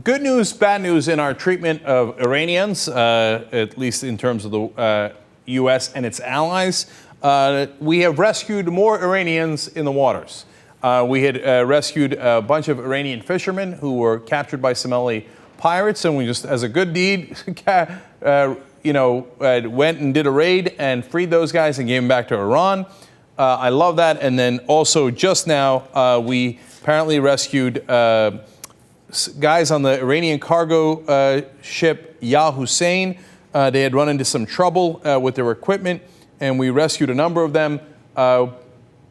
Good news, bad news in our treatment of Iranians, at least in terms of the U.S. and its allies. We have rescued more Iranians in the waters. We had rescued a bunch of Iranian fishermen who were captured by Somali pirates, and we just, as a good deed, went and did a raid and freed those guys and gave them back to Iran. I love that. And then also just now, we apparently rescued guys on the Iranian cargo ship Ya Hussein. They had run into some trouble with their equipment, and we rescued a number of them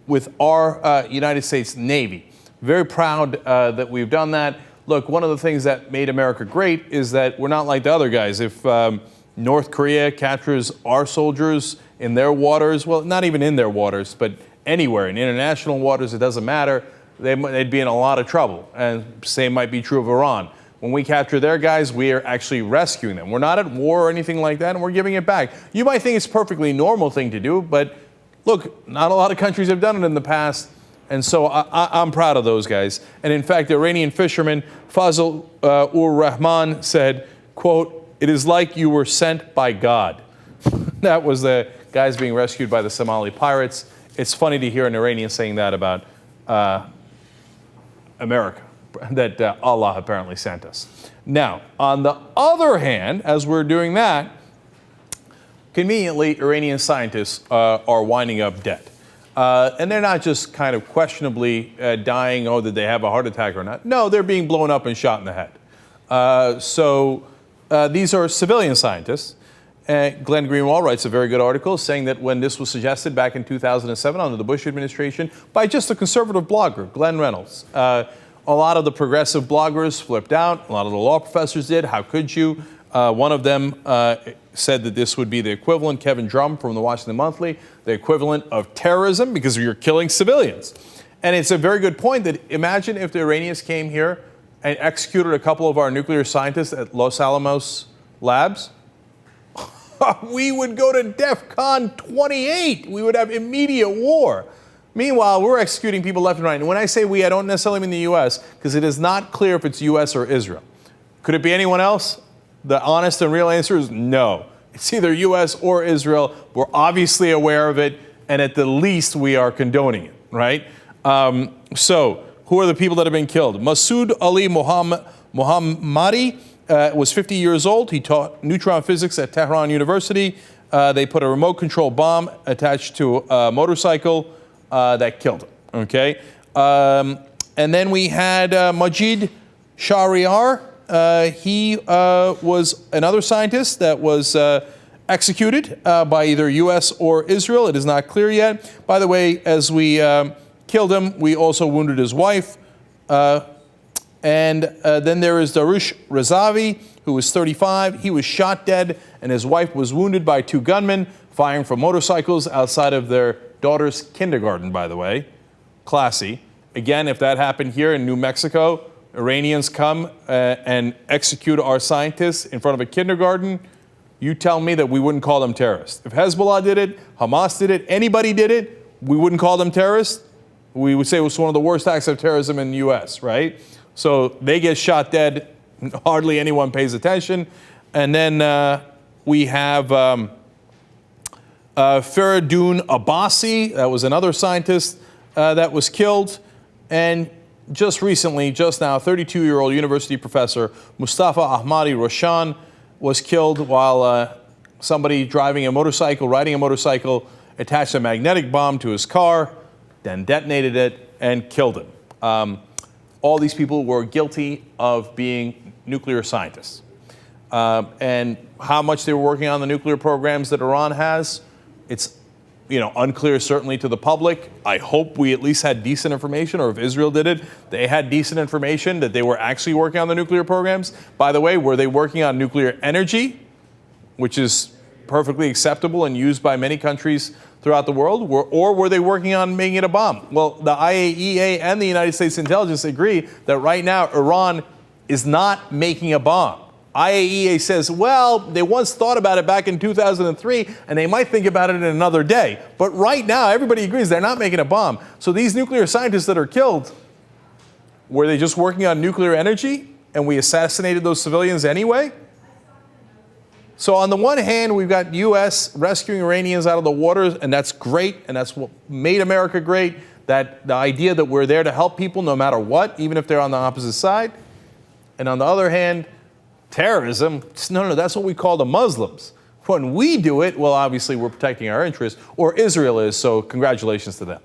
with our United States Navy. Very proud that we've done that. Look, one of the things that made America great is that we're not like the other guys. If North Korea captures our soldiers in their waters, well, not even in their waters, but anywhere, in international waters, it doesn't matter, they'd be in a lot of trouble. And same might be true of Iran. When we capture their guys, we are actually rescuing them. We're not at war or anything like that, and we're giving it back. You might think it's a perfectly normal thing to do, but look, not a lot of countries have done it in the past, and so I'm proud of those guys. And in fact, the Iranian fisherman, Fazl Rahman, said, quote, "It is like you were sent by God." That was the guys being rescued by the Somali pirates. It's funny to hear an Iranian saying that about America, that Allah apparently sent us. Now, on the other hand, as we're doing that, conveniently, Iranian scientists are winding up dead. And they're not just kind of questionably dying, oh, did they have a heart attack or not? No, they're being blown up and shot in the head. So these are civilian scientists. Glenn Greenwald writes a very good article saying that when this was suggested back in 2007 under the Bush administration by just a conservative blogger, Glenn Reynolds, a lot of the progressive bloggers flipped out. A lot of the law professors did. How could you? One of them said that this would be the equivalent, Kevin Drum from the Washington Monthly, the equivalent of terrorism because you're killing civilians. And it's a very good point that imagine if the Iranians came here and executed a couple of our nuclear scientists at Los Alamos labs. We would go to DEFCON 28. We would have immediate war. Meanwhile, we're executing people left and right. And when I say we, I don't necessarily mean the U.S., because it is not clear if it's U.S. or Israel. Could it be anyone else? The honest and real answer is no. It's either U.S. or Israel. We're obviously aware of it, and at the least, we are condoning it, right? So, who are the people that have been killed? Masood Ali Mohammadi was 50 years old. He taught neutron physics at Tehran University. They put a remote control bomb attached to a motorcycle that killed him, okay? And then we had Majid Shahriar. He was another scientist that was executed by either U.S. or Israel. It is not clear yet. By the way, as we killed him, we also wounded his wife. And then there is Darush Rezavi, who was 35. He was shot dead, and his wife was wounded by two gunmen firing from motorcycles outside of their daughter's kindergarten, by the way. Classy. Again, if that happened here in New Mexico, Iranians come and execute our scientists in front of a kindergarten, you tell me that we wouldn't call them terrorists. If Hezbollah did it, Hamas did it, anybody did it, we wouldn't call them terrorists. We would say it was one of the worst acts of terrorism in the U.S., right? So they get shot dead, hardly anyone pays attention. And then we have Faridun Abbasi, that was another scientist that was killed. And just recently, just now, 32-year-old university professor Mustafa Ahmadi Roshan was killed while somebody riding a motorcycle, attached a magnetic bomb to his car, then detonated it and killed him. All these people were guilty of being nuclear scientists. And how much they were working on the nuclear programs that Iran has, it's unclear certainly to the public. I hope we at least had decent information, or if Israel did it, they had decent information that they were actually working on the nuclear programs. By the way, were they working on nuclear energy, which is perfectly acceptable and used by many countries throughout the world, or were they working on making it a bomb? Well, the IAEA and the United States intelligence agree that right now Iran is not making a bomb. IAEA says, well, they once thought about it back in 2003, and they might think about it in another day. But right now, everybody agrees they're not making a bomb. So these nuclear scientists that are killed, were they just working on nuclear energy? and we assassinated those civilians anyway. So on the one hand, we've got U.S. rescuing Iranians out of the waters, and that's great, and that's what made America great, that the idea that we're there to help people no matter what, even if they're on the opposite side. And on the other hand, terrorism, no, that's what we call the Muslims. When we do it, well, obviously we're protecting our interests, or Israel is, so congratulations to them.